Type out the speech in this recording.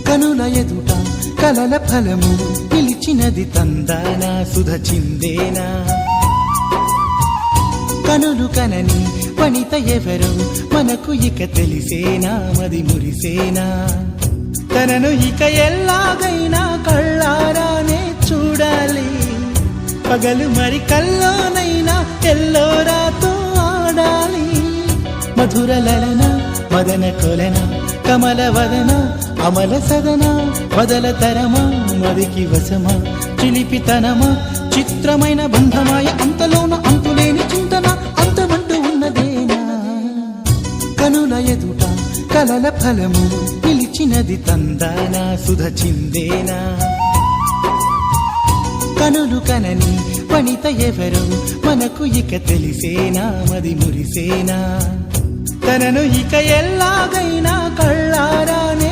కనుల ఎదుట కలల ఫలము పిలిచినది తందానా సుధ చిందేనా కనులు కనని వనిత ఎవరు మనకు ఇక తెలిసేనా మది మురిసేనా తనను ఇక ఎల్లాగైనా కళ్ళారానే చూడాలి పగలు మరి కల్లోనైనా ఎల్లోరాతో ఆడాలి మధుర లలన మదన కొలన కమల వదన అమల సదన వదల తరమా మదికి వశమా చిలిపితనమా చిత్రమైన బంధమాయ అంతలోన అంతులేని చింతన అంతమంటూ ఉన్నదేనా కనుల ఎదుట కలల ఫలము పిలిచినది తందానా సుధ చిందేనా కనులు కనని వనిత ఎవరు మనకు ఇక తెలిసేనా మది మురిసేనా తనను ఇక ఎల్లాగైనా కళ్ళారానే